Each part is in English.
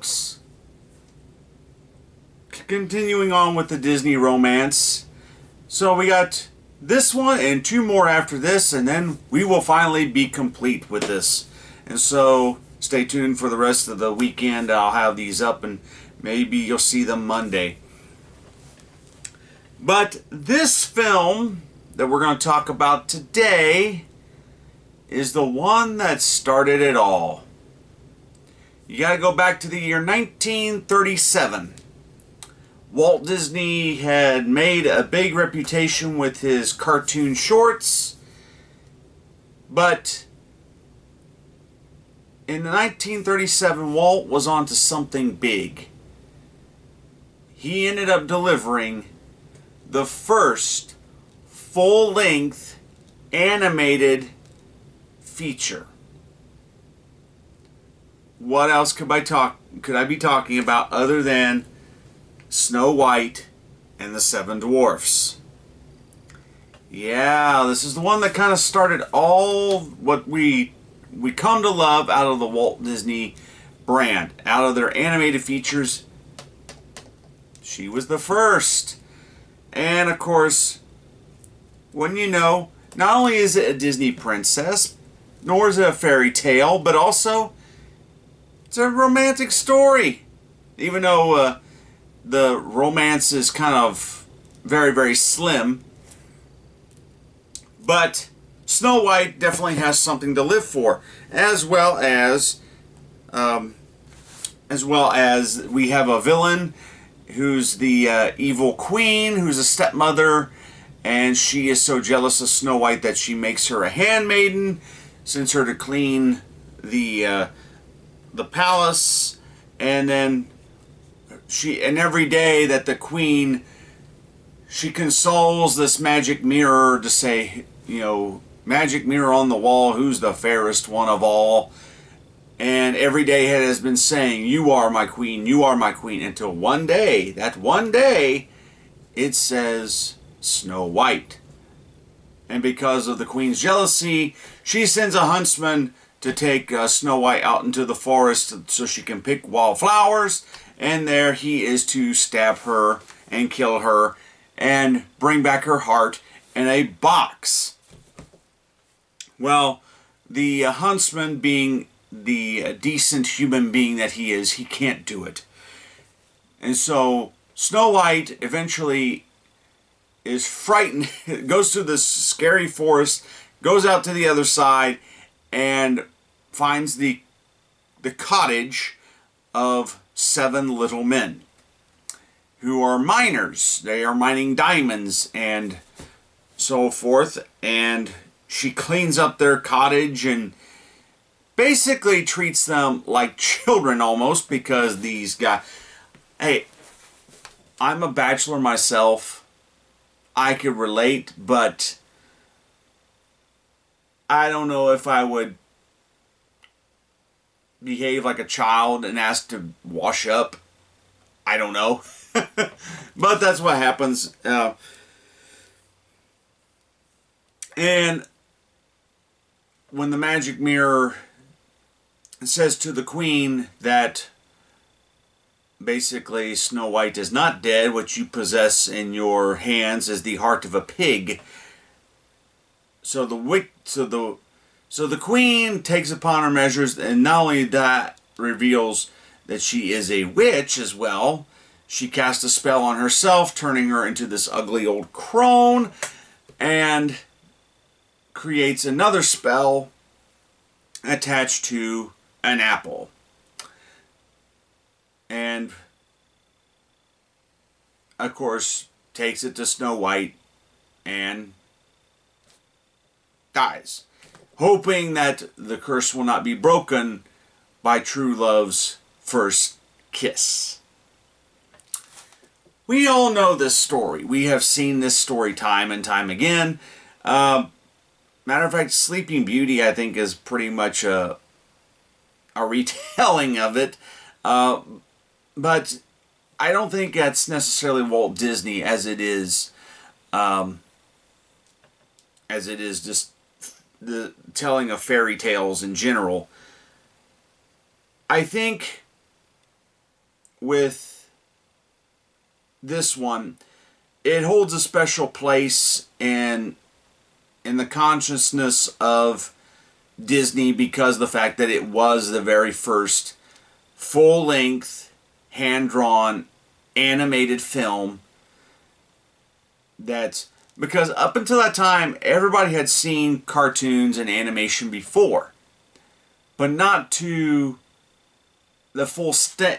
books. Continuing on with the Disney romance. So we got this one and two more after this, and then we will finally be complete with this. And so stay tuned for the rest of the weekend. I'll have these up and maybe you'll see them Monday. But this film that we're going to talk about today is the one that started it all. You got to go back to the year 1937. Walt Disney had made a big reputation with his cartoon shorts, but in 1937, Walt was onto something big. He ended up delivering the first full-length animated feature. What else could I be talking about other than Snow White and the Seven Dwarfs? Yeah, this is the one that kind of started all what we come to love out of the Walt Disney brand, out of their animated features. She was the first. And of course, when you know, not only is it a Disney princess, nor is it a fairy tale, but also it's a romantic story. Even though the romance is kind of very, very slim. But Snow White definitely has something to live for, as well as we have a villain who's the evil queen, who's a stepmother, and she is so jealous of Snow White that she makes her a handmaiden, sends her to clean the palace, and then every day that the queen, she consoles this magic mirror to say, you know, magic mirror on the wall, who's the fairest one of all? And every day it has been saying, you are my queen, you are my queen, until one day, it says Snow White. And because of the queen's jealousy, she sends a huntsman to take Snow White out into the forest so she can pick wildflowers, and there he is to stab her and kill her and bring back her heart in a box. Well, the huntsman, being the decent human being that he is, he can't do it. And so Snow White eventually is frightened, goes through this scary forest, goes out to the other side, and finds the cottage of 7 little men who are miners. They are mining diamonds and so forth, and she cleans up their cottage and basically treats them like children almost, because these guys, hey, I'm a bachelor myself, I could relate, but I don't know if I would behave like a child and ask to wash up. I don't know. But that's what happens. And when the magic mirror says to the queen that basically Snow White is not dead, what you possess in your hands is the heart of a pig. So the queen takes upon her measures, and not only that, reveals that she is a witch as well. She casts a spell on herself, turning her into this ugly old crone, and creates another spell attached to an apple. And of course takes it to Snow White and dies, hoping that the curse will not be broken by true love's first kiss. We all know this story. We have seen this story time and time again. Matter of fact, Sleeping Beauty, I think, is pretty much a retelling of it. But I don't think that's necessarily Walt Disney as it is just the telling of fairy tales in general. I think with this one, it holds a special place in the consciousness of Disney because of the fact that it was the very first full-length, hand-drawn, animated film that, because up until that time, everybody had seen cartoons and animation before, but not to the full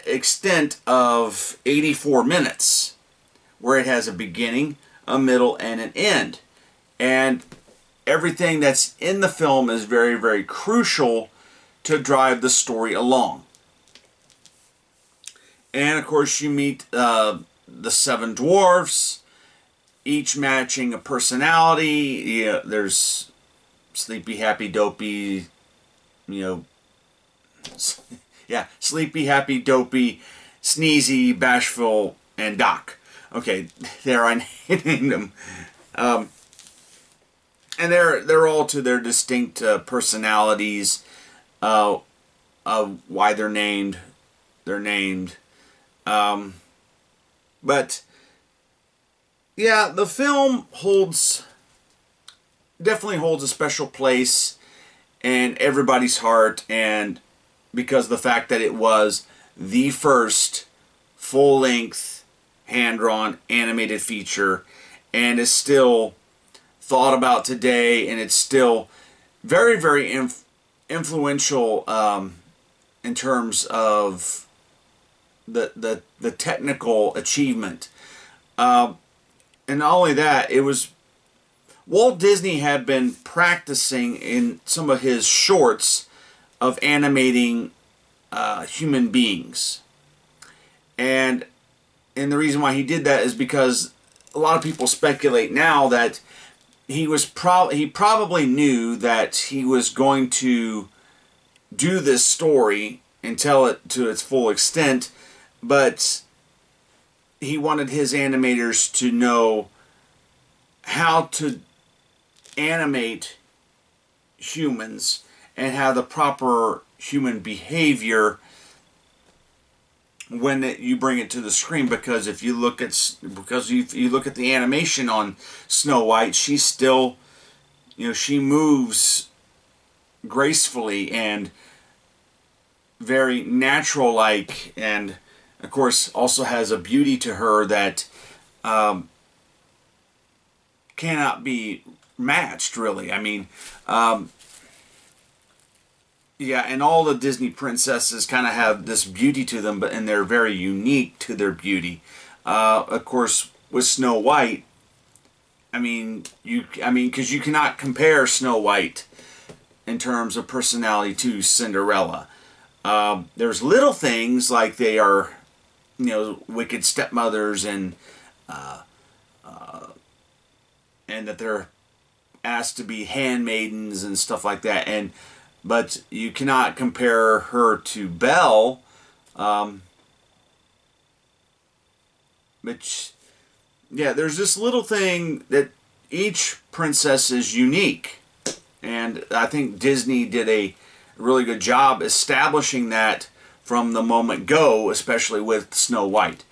extent of 84 minutes, where it has a beginning, a middle, and an end. And everything that's in the film is very, very crucial to drive the story along. And of course you meet the 7 dwarfs, each matching a personality. Yeah, there's Sleepy, Happy, Dopey, Sleepy, Happy, Dopey, Sneezy, Bashful, and Doc. Okay, there I named them. And they're all to their distinct personalities, of why they're named. They're named. But yeah, the film definitely holds a special place in everybody's heart, and because of the fact that it was the first full-length, hand-drawn, animated feature, and is still thought about today, and it's still very, very influential in terms of the technical achievement. And not only that, it was Walt Disney had been practicing in some of his shorts of animating human beings, and the reason why he did that is because a lot of people speculate now that he probably knew that he was going to do this story and tell it to its full extent, but he wanted his animators to know how to animate humans and have the proper human behavior when you bring it to the screen. Because if you look at the animation on Snow White, she's still, she moves gracefully and very natural like, and of course also has a beauty to her that cannot be matched, really. I mean, yeah, and all the Disney princesses kind of have this beauty to them, and they're very unique to their beauty. Of course, with Snow White, because you cannot compare Snow White in terms of personality to Cinderella. There's little things like they are, wicked stepmothers, and that they're asked to be handmaidens and stuff like that, but you cannot compare her to Belle. Which, yeah, there's this little thing that each princess is unique, and I think Disney did a really good job establishing that from the moment go, especially with Snow White.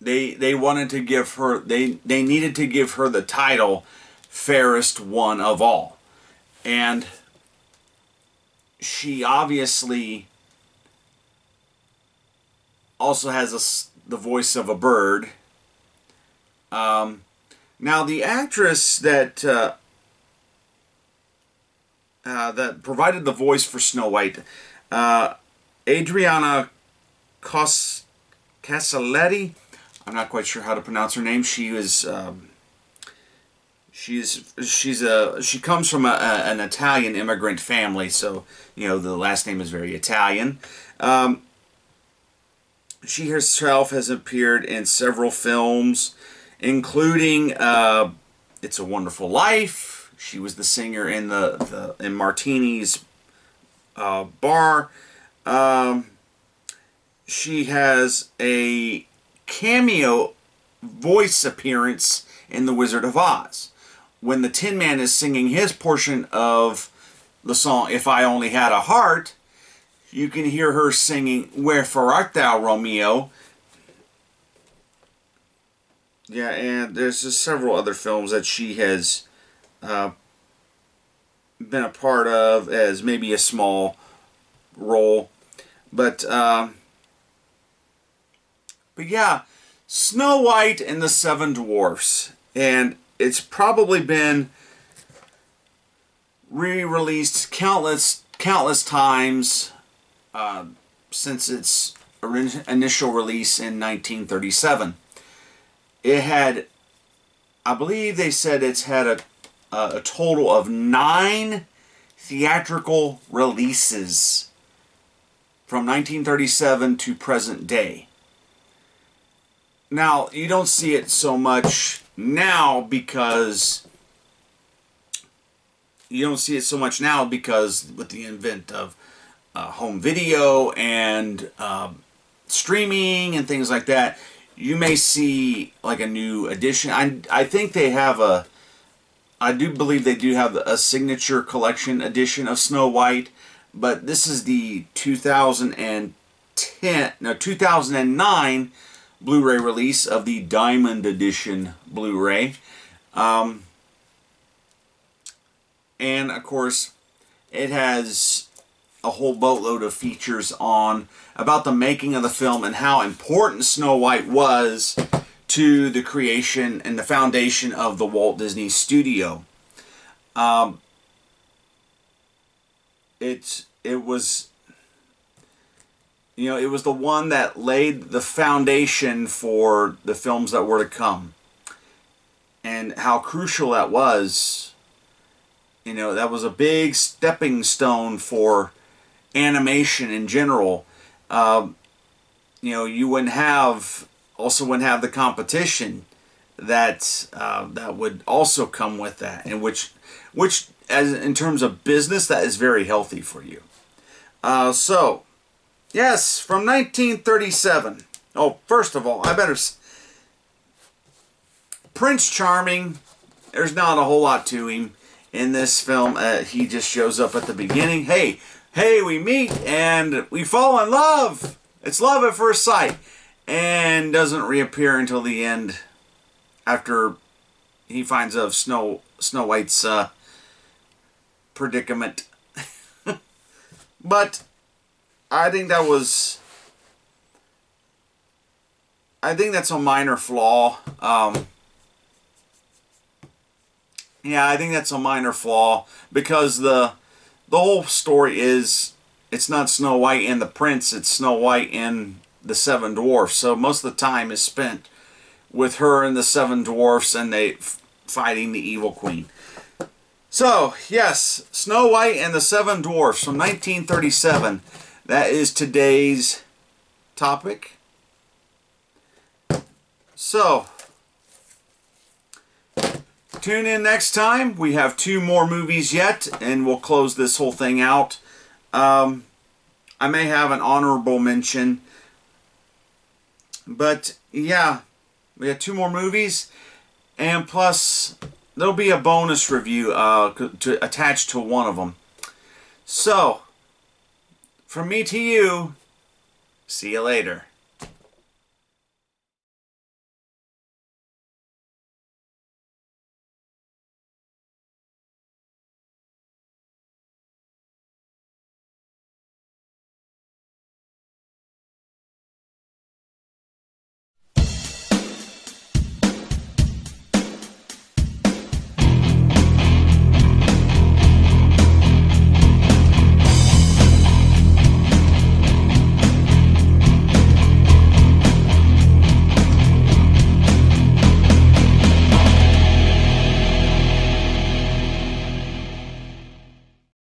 They wanted to give her, they needed to give her the title Fairest One of All. And she obviously also has the voice of a bird. Now the actress that that provided the voice for Snow White, Adriana Casaletti. I'm not quite sure how to pronounce her name. She was she comes from an Italian immigrant family, so the last name is very Italian. She herself has appeared in several films, including It's a Wonderful Life. She was the singer in in Martini's bar. She has a cameo voice appearance in The Wizard of Oz, when the Tin Man is singing his portion of the song "If I Only Had a Heart." You can hear her singing, "Wherefore art thou, Romeo?" Yeah, and there's just several other films that she has been a part of as maybe a small role. But yeah, Snow White and the Seven Dwarfs. And it's probably been re-released countless times since its initial release in 1937. It had, I believe they said it's had a total of 9 theatrical releases from 1937 to present day. Now, you don't see it so much now because with the advent of home video and streaming and things like that, you may see like a new edition. I think they have I do believe they do have a signature collection edition of Snow White, but this is the 2009 Blu-ray release of the Diamond Edition Blu-ray. And of course, it has a whole boatload of features about the making of the film and how important Snow White was to the creation and the foundation of the Walt Disney Studio. It was, it was the one that laid the foundation for the films that were to come, and how crucial that was. That was a big stepping stone for animation in general. You wouldn't have the competition that would also come with that, and which as in terms of business, that is very healthy for you. So yes, from 1937. Oh, first of all, Prince Charming, there's not a whole lot to him in this film. He just shows up at the beginning. Hey, we meet and we fall in love. It's love at first sight. And doesn't reappear until the end, after he finds out of Snow White's predicament. But I think that's a minor flaw. Yeah, I think that's a minor flaw, because the whole story is, it's not Snow White and the Prince, it's Snow White and the Seven Dwarfs. So most of the time is spent with her and the Seven Dwarfs, and they fighting the evil queen. So yes, Snow White and the Seven Dwarfs from 1937. That is today's topic. So tune in next time. We have 2 more movies yet, and we'll close this whole thing out. I may have an honorable mention, but yeah, we have 2 more movies, and plus there'll be a bonus review attached to one of them. So from me to you, see you later.